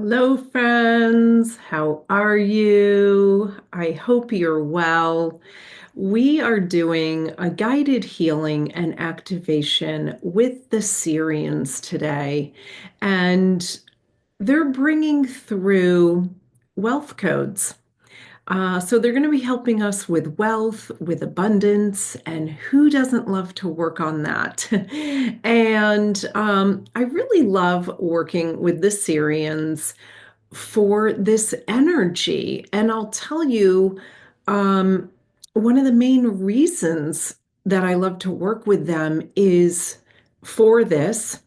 Hello, friends. How are you? I hope you're well. We are doing a guided healing and activation with the Sirians today, and they're bringing through wealth codes. So they're going to be helping us with wealth, with abundance, and who doesn't love to work on that? And I really love working with the Syrians for this energy. And I'll tell you, um, one of the main reasons that I love to work with them is for this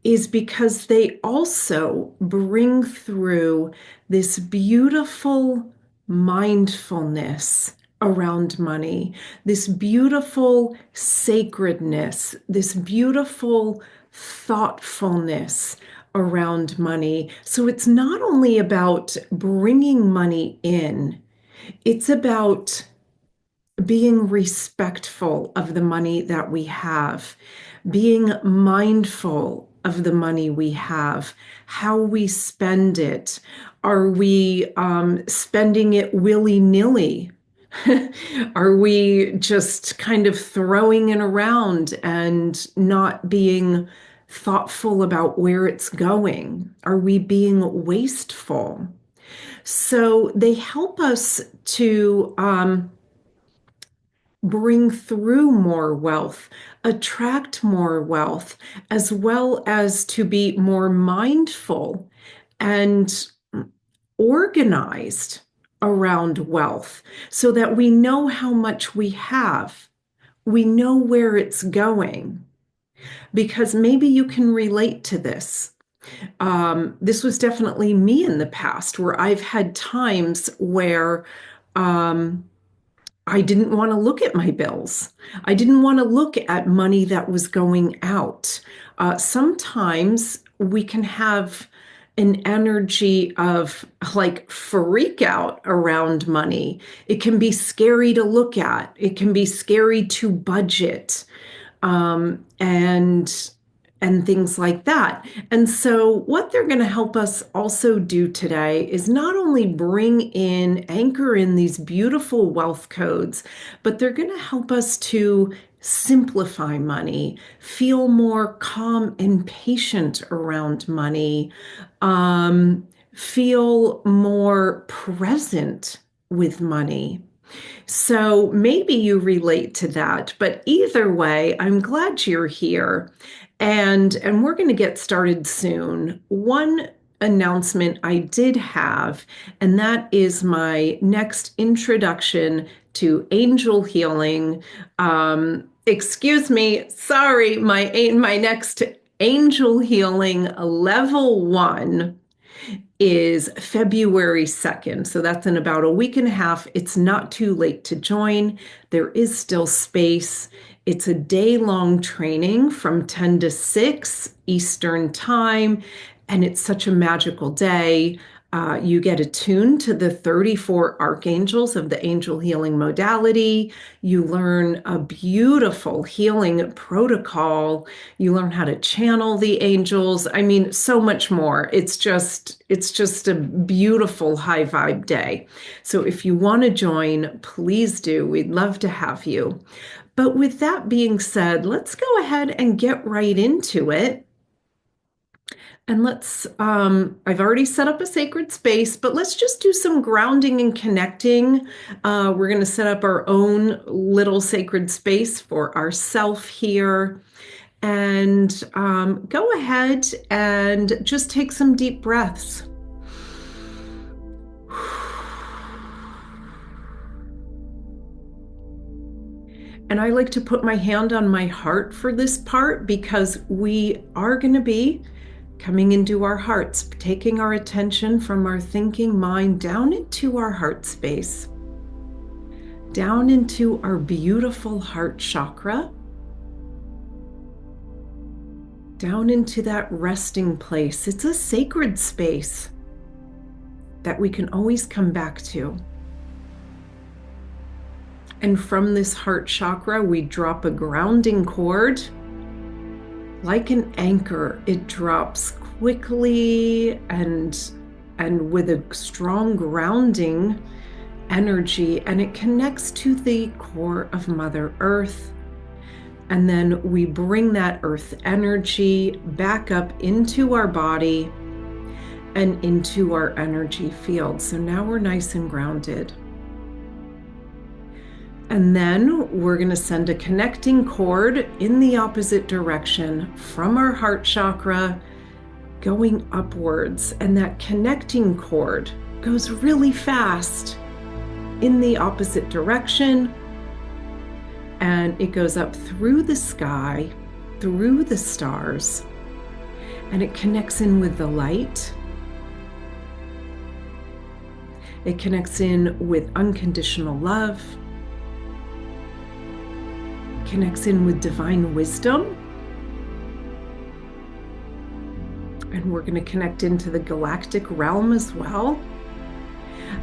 is because they also bring through this beautiful mindfulness around money, this beautiful sacredness, this beautiful thoughtfulness around money. So it's not only about bringing money in, it's about being respectful of the money that we have, being mindful of the money we have, how we spend it. Are we spending it willy-nilly? Are we just kind of throwing it around and not being thoughtful about where it's going? Are we being wasteful? So they help us to bring through more wealth, attract more wealth, as well as to be more mindful and organized around wealth so that we know how much we have. We know where it's going because maybe you can relate to this. This was definitely me in the past where I've had times where I didn't want to look at my bills. I didn't want to look at money that was going out. Sometimes we can have an energy of like freak out around money. It can be scary to look at. It can be scary to budget, and things like that. And so what they're going to help us also do today is not only bring in, anchor in these beautiful wealth codes, but they're going to help us to simplify money, feel more calm and patient around money, feel more present with money. So maybe you relate to that, but either way, I'm glad you're here. And we're going to get started soon. One announcement I did have, and that is my next introduction to angel healing. Excuse me, sorry, my next angel healing level 1 is February 2nd. So that's in about a week and a half. It's not too late to join. There is still space. It's a day-long training from 10 to 6 Eastern Time, and it's such a magical day. You get attuned to the 34 archangels of the angel healing modality. You learn a beautiful healing protocol. You learn how to channel the angels. I mean, so much more. It's just a beautiful high vibe day. So if you want to join, please do. We'd love to have you. But with that being said, let's go ahead and get right into it. And I've already set up a sacred space, but let's just do some grounding and connecting. We're going to set up our own little sacred space for ourself here. And go ahead and just take some deep breaths. And I like to put my hand on my heart for this part because we are going to be coming into our hearts, taking our attention from our thinking mind down into our heart space, down into our beautiful heart chakra, down into that resting place. It's a sacred space that we can always come back to. And from this heart chakra, we drop a grounding cord. Like an anchor, it drops quickly and and with a strong grounding energy, and it connects to the core of Mother Earth. And then we bring that earth energy back up into our body and into our energy field. So now we're nice and grounded. And then we're going to send a connecting cord in the opposite direction from our heart chakra going upwards. And that connecting cord goes really fast in the opposite direction. And it goes up through the sky, through the stars, and it connects in with the light. It connects in with unconditional love. Connects in with divine wisdom. And we're going to connect into the galactic realm as well.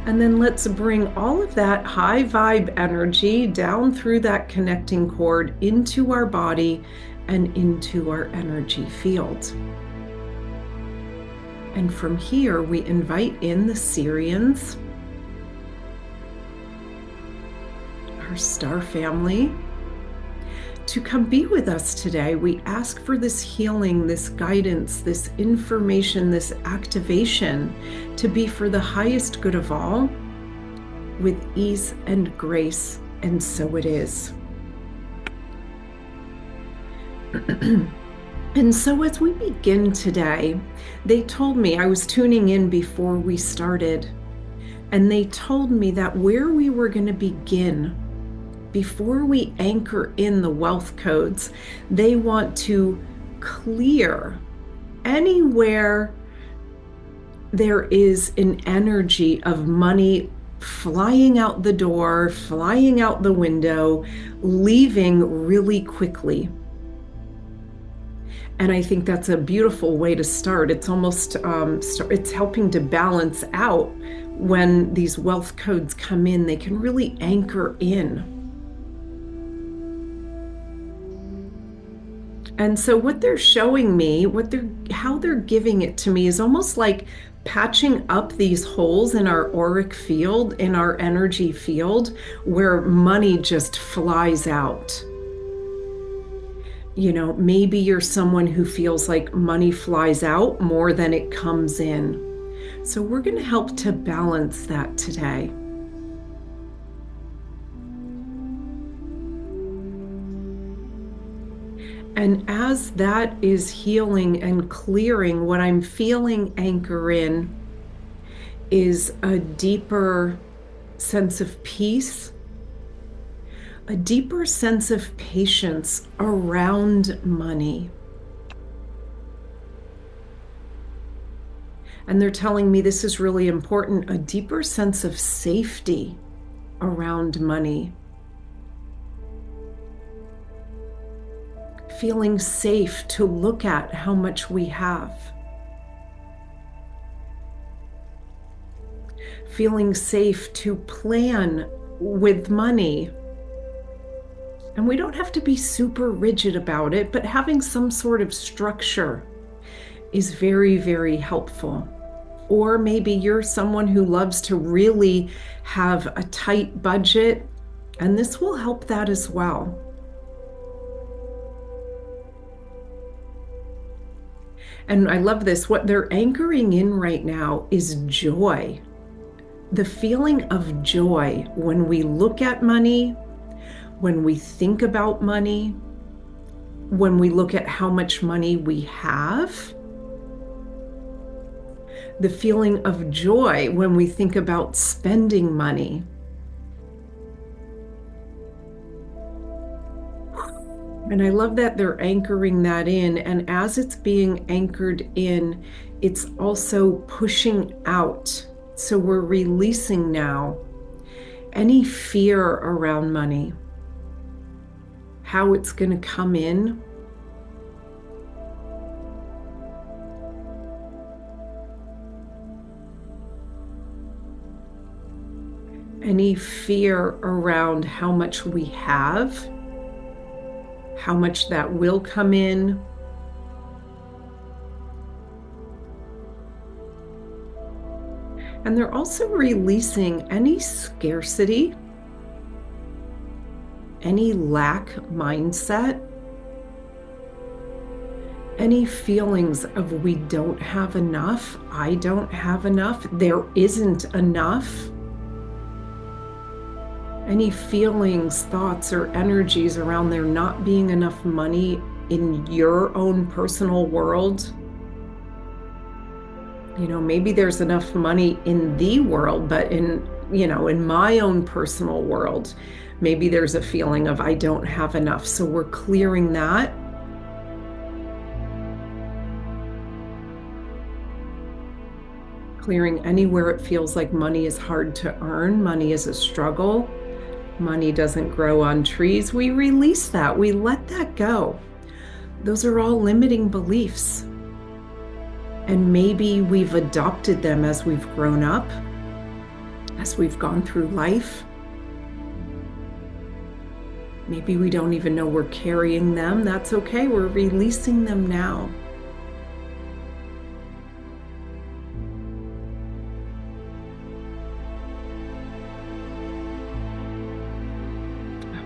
And then let's bring all of that high vibe energy down through that connecting cord into our body and into our energy field. And from here, we invite in the Sirians, our star family, to come be with us today. We ask for this healing, this guidance, this information, this activation to be for the highest good of all, with ease and grace, and so it is. And so as we begin today, they told me, I was tuning in before we started, and they told me that where we were going to begin before we anchor in the wealth codes, they want to clear anywhere there is an energy of money flying out the door, flying out the window, leaving really quickly. And I think that's a beautiful way to start. It's almost, it's helping to balance out when these wealth codes come in. They can really anchor in. And so what they're showing me, how they're giving it to me is almost like patching up these holes in our auric field, in our energy field, where money just flies out. You know, maybe you're someone who feels like money flies out more than it comes in. So we're going to help to balance that today. And as that is healing and clearing, what I'm feeling anchor in is a deeper sense of peace, a deeper sense of patience around money. And they're telling me this is really important, a deeper sense of safety around money. Feeling safe to look at how much we have. Feeling safe to plan with money. And we don't have to be super rigid about it, but having some sort of structure is very, very helpful. Or maybe you're someone who loves to really have a tight budget, and this will help that as well. And I love this. What they're anchoring in right now is joy. The feeling of joy when we look at money, when we think about money, when we look at how much money we have. The feeling of joy when we think about spending money. And I love that they're anchoring that in. And as it's being anchored in, it's also pushing out. So we're releasing now any fear around money, how it's going to come in. Any fear around how much we have, how much that will come in. And they're also releasing any scarcity, any lack mindset, any feelings of we don't have enough, I don't have enough, there isn't enough. Any feelings, thoughts, or energies around there not being enough money in your own personal world. Maybe there's enough money in the world, but in my own personal world, maybe there's a feeling of I don't have enough. So we're clearing that. Clearing anywhere it feels like money is hard to earn, money is a struggle, money doesn't grow on trees. We release that, we let that go. Those are all limiting beliefs. And maybe we've adopted them as we've grown up, as we've gone through life. Maybe we don't even know we're carrying them. That's okay, we're releasing them now.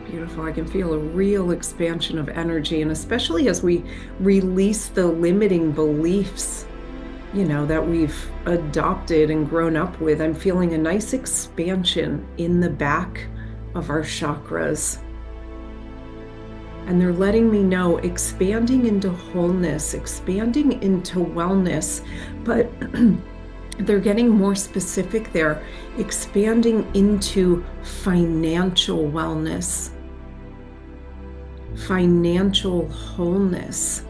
Beautiful. I can feel a real expansion of energy, and especially as we release the limiting beliefs, that we've adopted and grown up with, I'm feeling a nice expansion in the back of our chakras. And they're letting me know, expanding into wholeness, expanding into wellness, but they're getting more specific there, expanding into financial wellness, financial wholeness.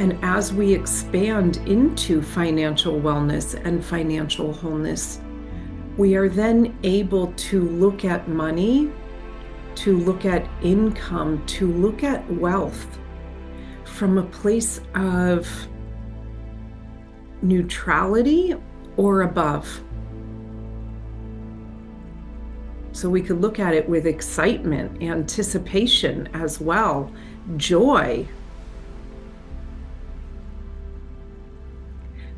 And as we expand into financial wellness and financial wholeness, we are then able to look at money, to look at income, to look at wealth from a place of neutrality or above. So we could look at it with excitement, anticipation as well, joy.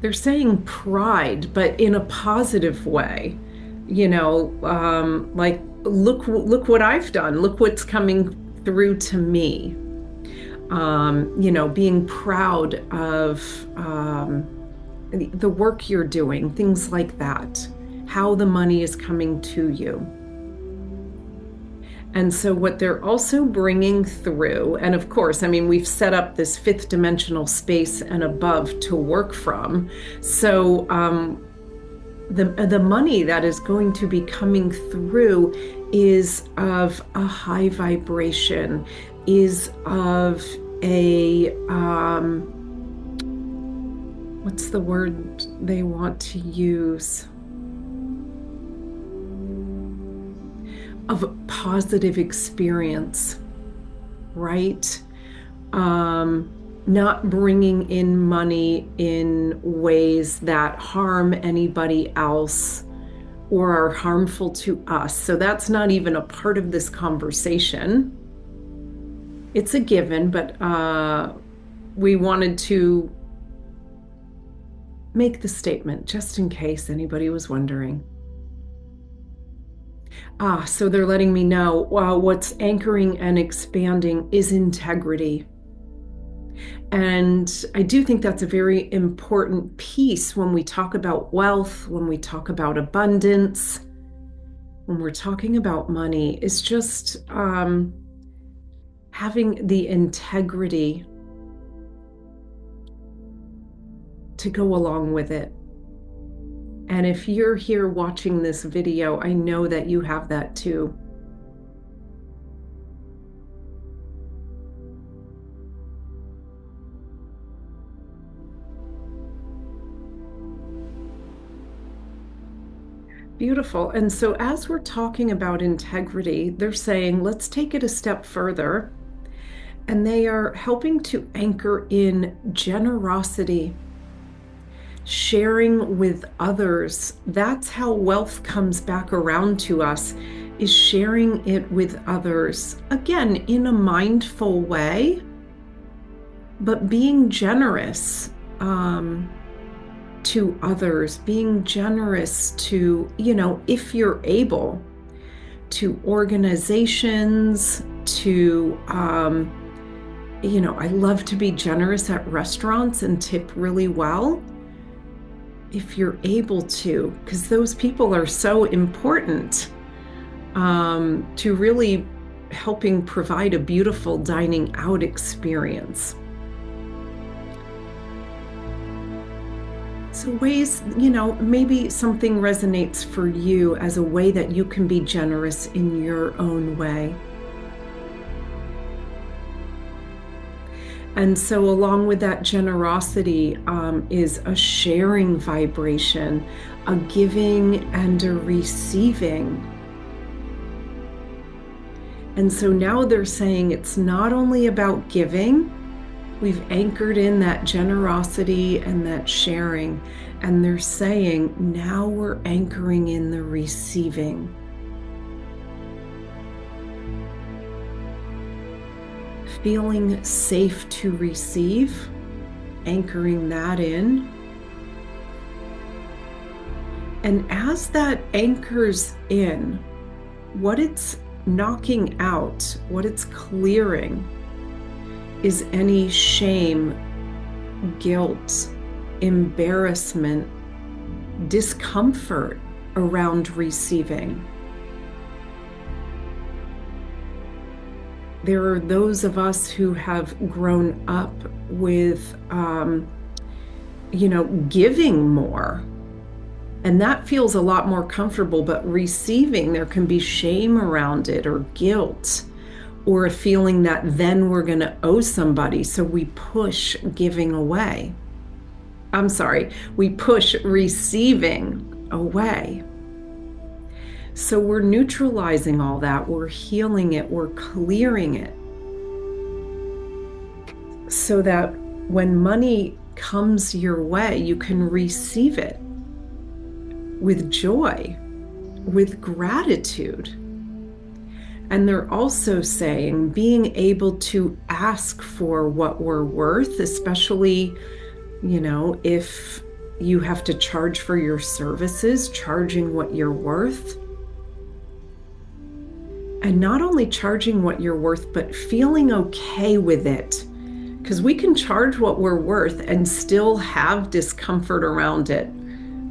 They're saying pride, but in a positive way. Like, look what I've done. Look what's coming through to me. Being proud of the work you're doing, things like that, how the money is coming to you. And so what they're also bringing through, and of course, we've set up this fifth dimensional space and above to work from. So the money that is going to be coming through is of a high vibration, is of a, what's the word they want to use? Of a positive experience, right? Not bringing in money in ways that harm anybody else or are harmful to us. So that's not even a part of this conversation. It's a given, but we wanted to make the statement just in case anybody was wondering. So they're letting me know what's anchoring and expanding is integrity. And I do think that's a very important piece when we talk about wealth, when we talk about abundance, when we're talking about money, is just having the integrity to go along with it. And if you're here watching this video, I know that you have that too. Beautiful. And so as we're talking about integrity, they're saying, let's take it a step further. And they are helping to anchor in generosity. Sharing with others. That's how wealth comes back around to us, is sharing it with others. Again, in a mindful way, but being generous. to others, being generous to, if you're able, to organizations, to, I love to be generous at restaurants and tip really well. If you're able to, because those people are so important to really helping provide a beautiful dining out experience. So ways, maybe something resonates for you as a way that you can be generous in your own way. And so along with that generosity is a sharing vibration, a giving and a receiving. And so now they're saying it's not only about giving, we've anchored in that generosity and that sharing, and they're saying now we're anchoring in the receiving. Feeling safe to receive, anchoring that in. And as that anchors in, what it's knocking out, what it's clearing, is any shame, guilt, embarrassment, discomfort around receiving. There are those of us who have grown up with, giving more. And that feels a lot more comfortable, but receiving, there can be shame around it or guilt or a feeling that then we're going to owe somebody. So we push giving away. We push receiving away. So we're neutralizing all that, we're healing it, we're clearing it. So that when money comes your way, you can receive it with joy, with gratitude. And they're also saying being able to ask for what we're worth, especially, if you have to charge for your services, charging what you're worth. And not only charging what you're worth, but feeling okay with it. Because we can charge what we're worth and still have discomfort around it.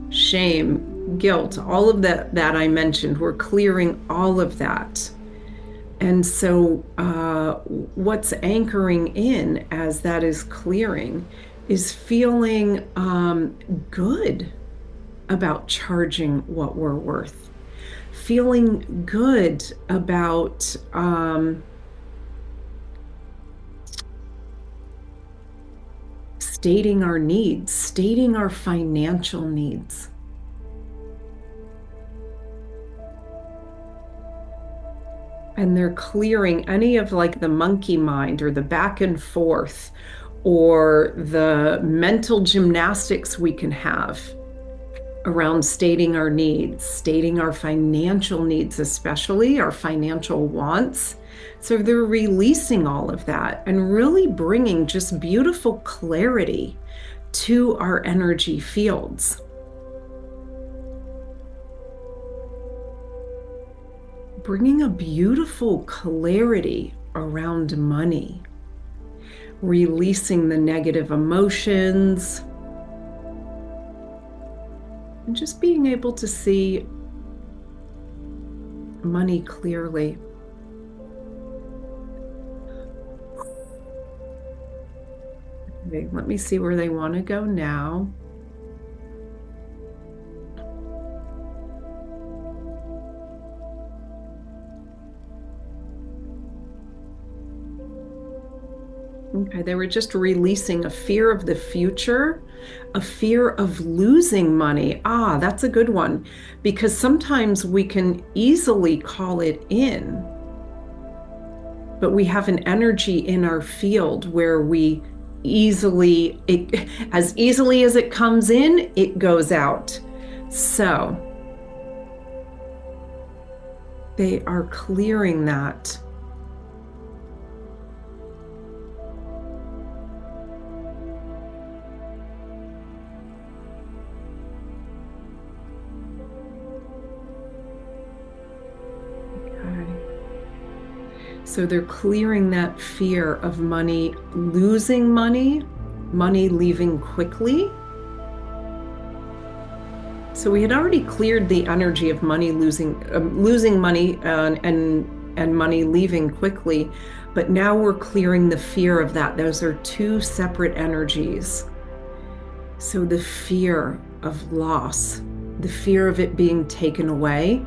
Shame, guilt, all of that I mentioned, we're clearing all of that. And so what's anchoring in as that is clearing is feeling good about charging what we're worth. Feeling good about stating our needs, stating our financial needs. And they're clearing any of the monkey mind or the back and forth or the mental gymnastics we can have around stating our needs, stating our financial needs, especially our financial wants. So they're releasing all of that and really bringing just beautiful clarity to our energy fields. Bringing a beautiful clarity around money, releasing the negative emotions, and just being able to see money clearly. Okay, let me see where they want to go now. Okay, they were just releasing a fear of the future, a fear of losing money. Ah, that's a good one, because sometimes we can easily call it in, but we have an energy in our field where we as easily as it comes in, it goes out. So they are clearing that. So they're clearing that fear of money, losing money, money leaving quickly. So we had already cleared the energy of money losing money and money leaving quickly, but now we're clearing the fear of that. Those are two separate energies. So the fear of loss, the fear of it being taken away,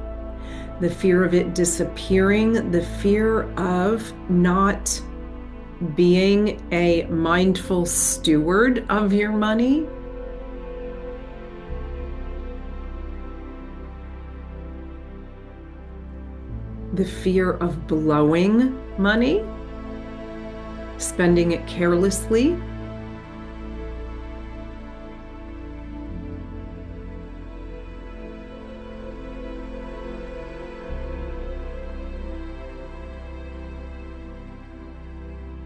the fear of it disappearing, the fear of not being a mindful steward of your money. The fear of blowing money, spending it carelessly.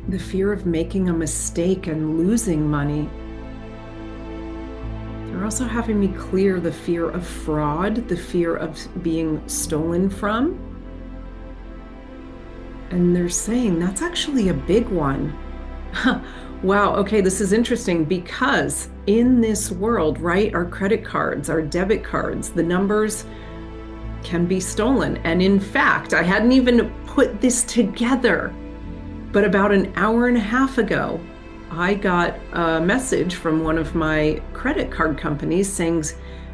The fear of making a mistake and losing money. They're also having me clear the fear of fraud, the fear of being stolen from. And they're saying that's actually a big one. Wow, okay, this is interesting because in this world, right, our credit cards, our debit cards, the numbers can be stolen. And in fact, I hadn't even put this together, but about an hour and a half ago, I got a message from one of my credit card companies saying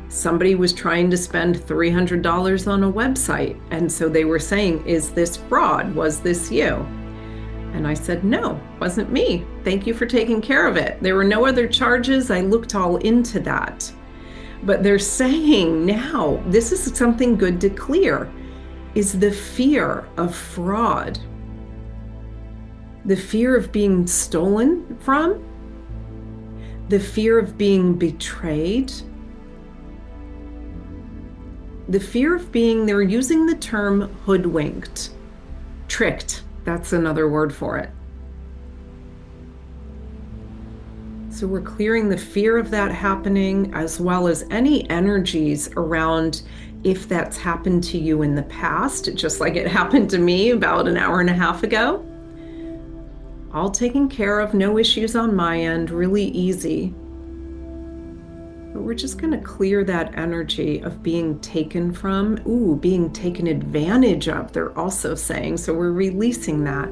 somebody was trying to spend $300 on a website. And so they were saying, is this fraud? Was this you? And I said, no, wasn't me. Thank you for taking care of it. There were no other charges. I looked all into that. But they're saying now, this is something good to clear, is the fear of fraud. The fear of being stolen from, the fear of being betrayed, the fear of being, they're using the term hoodwinked, tricked, that's another word for it. So we're clearing the fear of that happening, as well as any energies around if that's happened to you in the past, just like it happened to me about an hour and a half ago. All taken care of, no issues on my end, really easy. But we're just going to clear that energy of being taken from, being taken advantage of, they're also saying. So we're releasing that.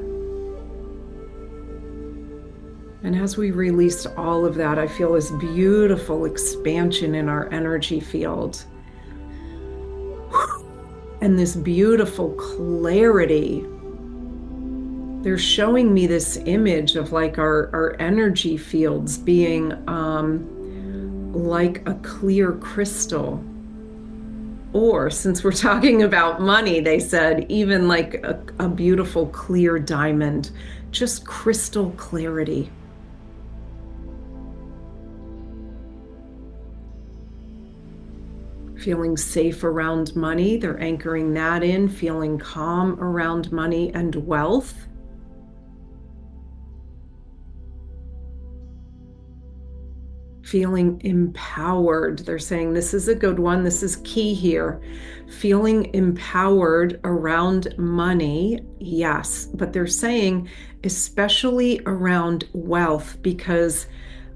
And as we release all of that, I feel this beautiful expansion in our energy field. And this beautiful clarity. They're showing me this image of like our energy fields being like a clear crystal. Or since we're talking about money, they said even like a beautiful clear diamond, just crystal clarity. Feeling safe around money, they're anchoring that in, feeling calm around money and wealth. Feeling empowered. They're saying this is a good one. This is key here. Feeling empowered around money, yes. But they're saying especially around wealth, because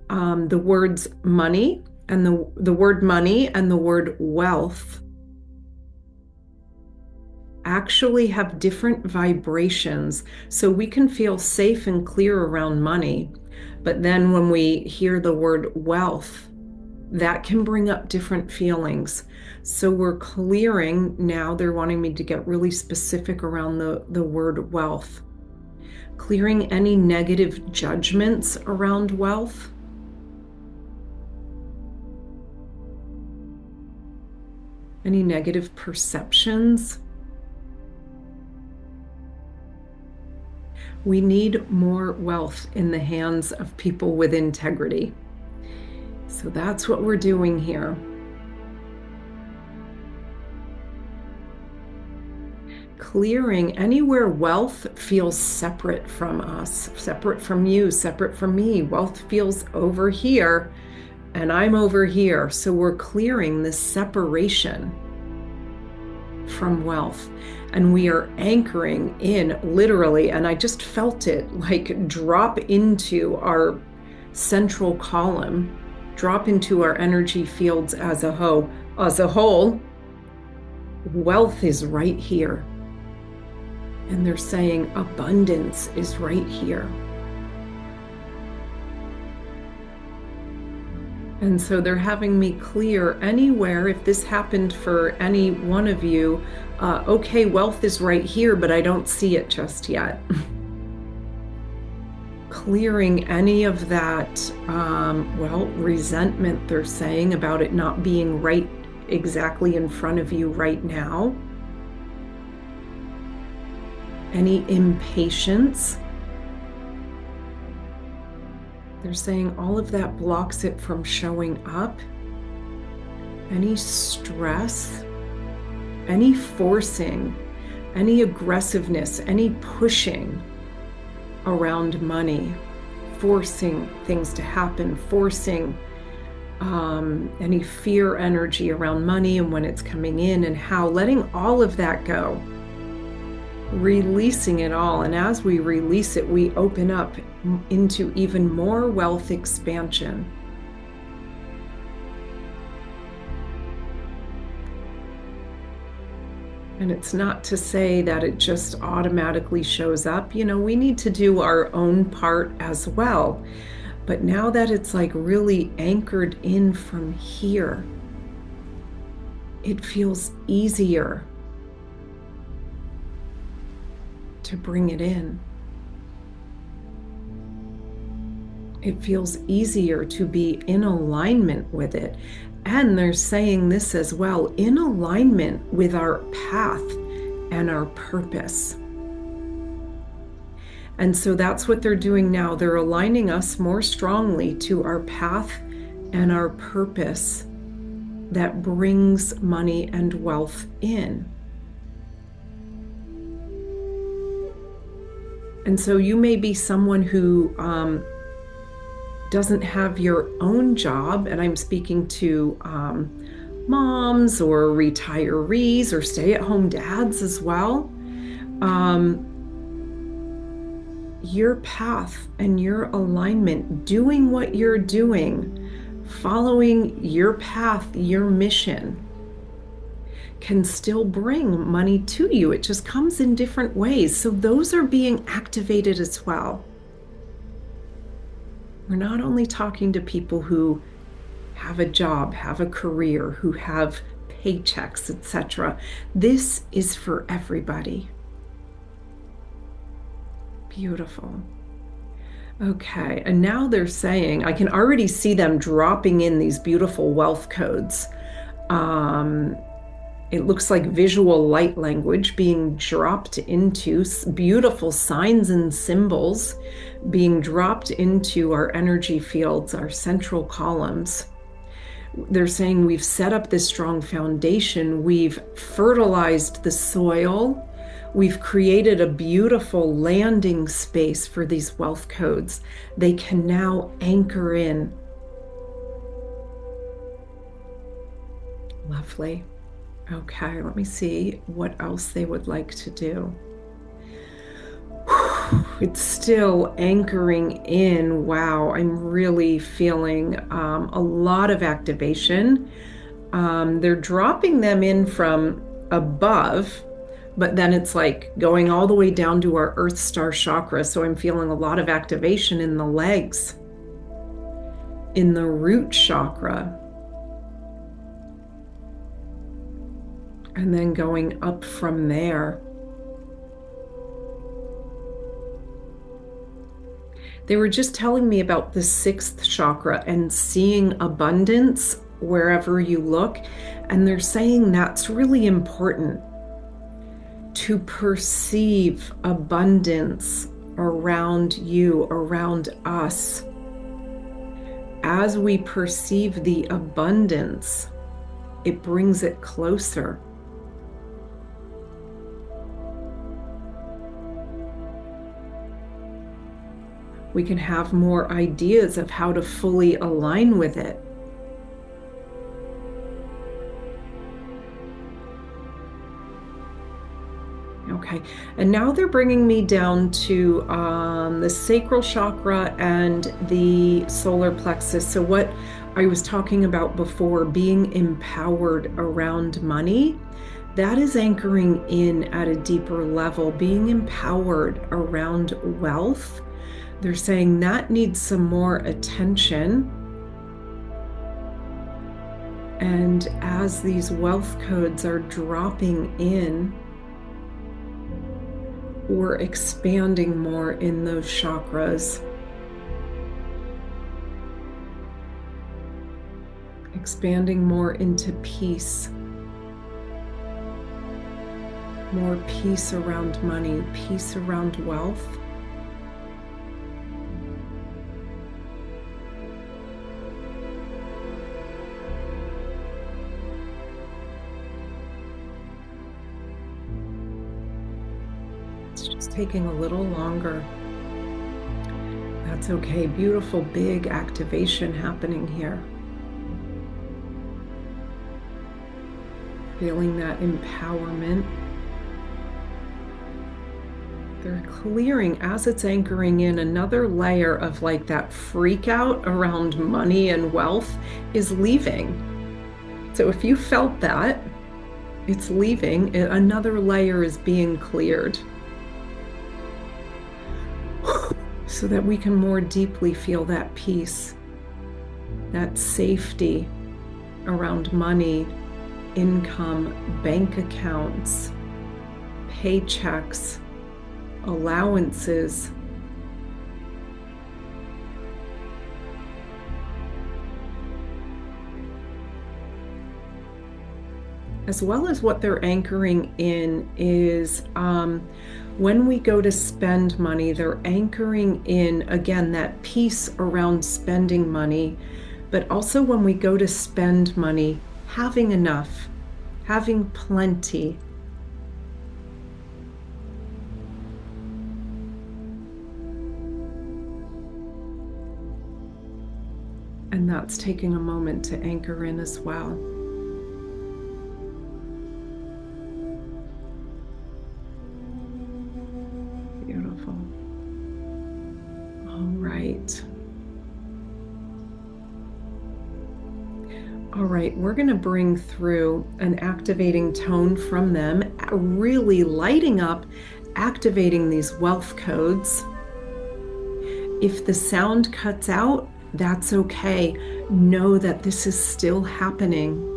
the words money and the word money and the word wealth actually have different vibrations. So we can feel safe and clear around money. But then when we hear the word wealth, that can bring up different feelings. So we're clearing now. They're wanting me to get really specific around the word wealth. Clearing any negative judgments around wealth. Any negative perceptions. We need more wealth in the hands of people with integrity. So that's what we're doing here. Clearing anywhere wealth feels separate from us, separate from you, separate from me. Wealth feels over here and I'm over here. So we're clearing this separation from wealth. And we are anchoring in literally, and I just felt it like drop into our central column, drop into our energy fields as a whole. Wealth is right here. And they're saying abundance is right here. And so they're having me clear anywhere, if this happened for any one of you, okay, wealth is right here, but I don't see it just yet. Clearing any of that, resentment, they're saying, about it not being right exactly in front of you right now. Any impatience. They're saying all of that blocks it from showing up. Any stress, any forcing, any aggressiveness, any pushing around money, forcing things to happen, forcing any fear energy around money and when it's coming in and how, letting all of that go. Releasing it all. And as we release it, we open up into even more wealth expansion. And it's not to say that it just automatically shows up. You know, we need to do our own part as well. But now that it's like really anchored in from here, it feels easier to bring it in. It feels easier to be in alignment with it. And they're saying this as well, in alignment with our path and our purpose. And so that's what they're doing now. They're aligning us more strongly to our path and our purpose that brings money and wealth in. And so you may be someone who doesn't have your own job, and I'm speaking to moms or retirees or stay-at-home dads as well. Your path and your alignment, doing what you're doing, following your path, your mission, can still bring money to you. It just comes in different ways. So those are being activated as well. We're not only talking to people who have a job, have a career, who have paychecks, etc. This is for everybody. Beautiful. Okay, and now they're saying, I can already see them dropping in these beautiful wealth codes. It looks like visual light language being dropped into beautiful signs and symbols being dropped into our energy fields, our central columns. They're saying we've set up this strong foundation. We've fertilized the soil. We've created a beautiful landing space for these wealth codes. They can now anchor in. Lovely. Okay, let me see what else they would like to do. It's still anchoring in. Wow, I'm really feeling a lot of activation. They're dropping them in from above, but then it's like going all the way down to our Earth Star chakra. So I'm feeling a lot of activation in the legs, in the root chakra. And then going up from there. They were just telling me about the 6th chakra and seeing abundance wherever you look. And they're saying that's really important, to perceive abundance around you, around us. As we perceive the abundance, it brings it closer. We can have more ideas of how to fully align with it. Okay, and now they're bringing me down to the sacral chakra and the solar plexus. So what I was talking about before, being empowered around money, that is anchoring in at a deeper level, being empowered around wealth. They're saying that needs some more attention. And as these wealth codes are dropping in, we're expanding more in those chakras. Expanding more into peace. More peace around money, peace around wealth. It's just taking a little longer. That's okay. Beautiful, big activation happening here. Feeling that empowerment. They're clearing, as it's anchoring in, another layer of like that freak out around money and wealth is leaving. So if you felt that, it's leaving. Another layer is being cleared so that we can more deeply feel that peace, that safety around money, income, bank accounts, paychecks, allowances. As well as what they're anchoring in is when we go to spend money, they're anchoring in, again, that peace around spending money, but also when we go to spend money, having enough, having plenty. And that's taking a moment to anchor in as well. Beautiful. All right. All right, we're going to bring through an activating tone from them, really lighting up, activating these wealth codes. If the sound cuts out, that's okay. Know that this is still happening.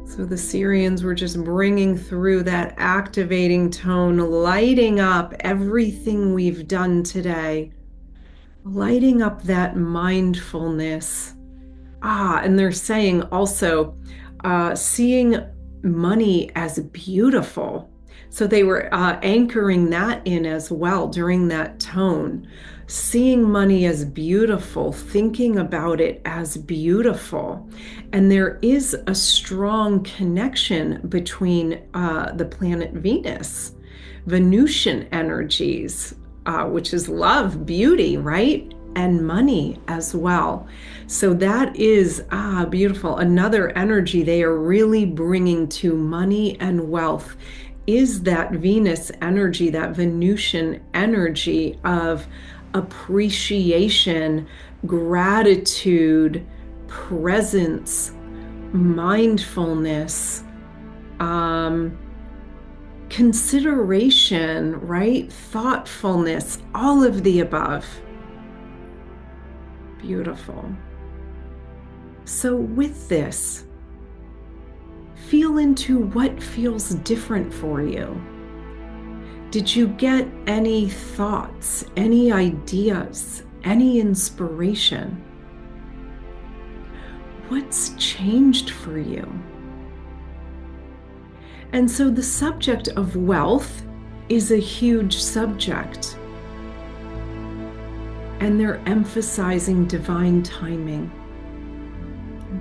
So the Sirians were just bringing through that activating tone, lighting up everything we've done today, lighting up that mindfulness. And they're saying also, seeing money as beautiful. So they were anchoring that in as well during that tone. Seeing money as beautiful, thinking about it as beautiful. And there is a strong connection between the planet Venus, Venusian energies, which is love, beauty, right? And money as well. So that is beautiful. Another energy they are really bringing to money and wealth is that Venus energy, that Venusian energy of appreciation, gratitude, presence, mindfulness, consideration, right? Thoughtfulness, all of the above. Beautiful. So with this, feel into what feels different for you. Did you get any thoughts, any ideas, any inspiration? What's changed for you? And so the subject of wealth is a huge subject. And they're emphasizing divine timing.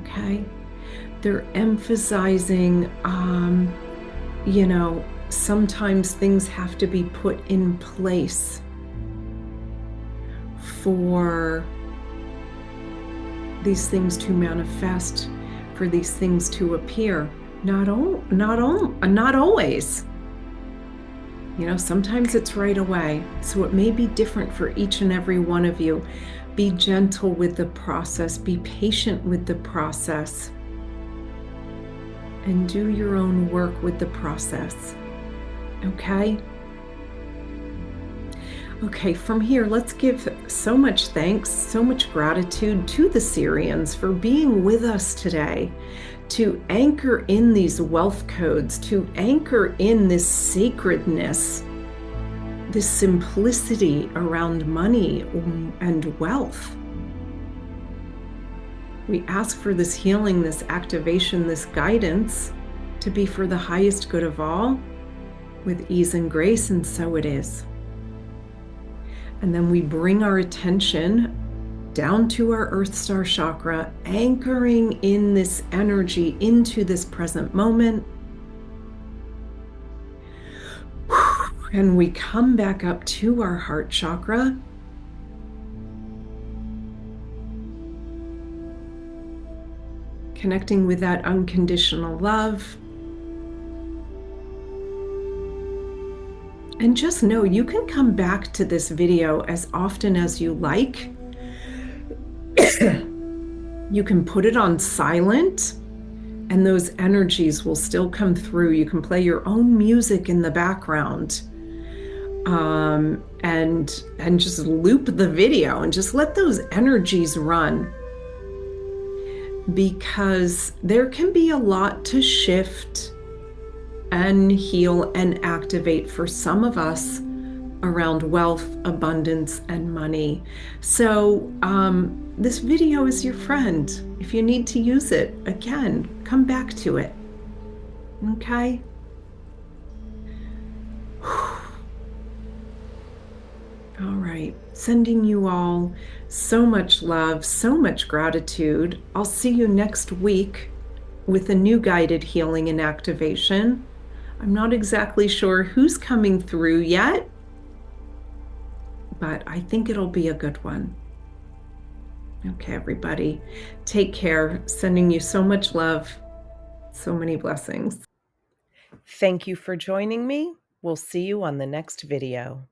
Okay? They're emphasizing, sometimes things have to be put in place for these things to manifest, for these things to appear. Not always. Sometimes it's right away. So it may be different for each and every one of you. Be gentle with the process. Be patient with the process. And do your own work with the process. Okay? Okay, from here, let's give so much thanks, so much gratitude to the Sirians for being with us today, to anchor in these wealth codes, to anchor in this sacredness, this simplicity around money and wealth. We ask for this healing, this activation, this guidance to be for the highest good of all, with ease and grace, and so it is. And then we bring our attention down to our Earth Star chakra, anchoring in this energy into this present moment. And we come back up to our heart chakra. Connecting with that unconditional love. And just know you can come back to this video as often as you like. You can put it on silent and those energies will still come through. You can play your own music in the background and just loop the video and just let those energies run. Because there can be a lot to shift and heal and activate for some of us around wealth, abundance, and money. So this video is your friend. If you need to use it, again, come back to it. Okay? All right. Sending you all so much love, so much gratitude. I'll see you next week with a new guided healing and activation. I'm not exactly sure who's coming through yet, but I think it'll be a good one. Okay, everybody, take care. Sending you so much love, so many blessings. Thank you for joining me. We'll see you on the next video.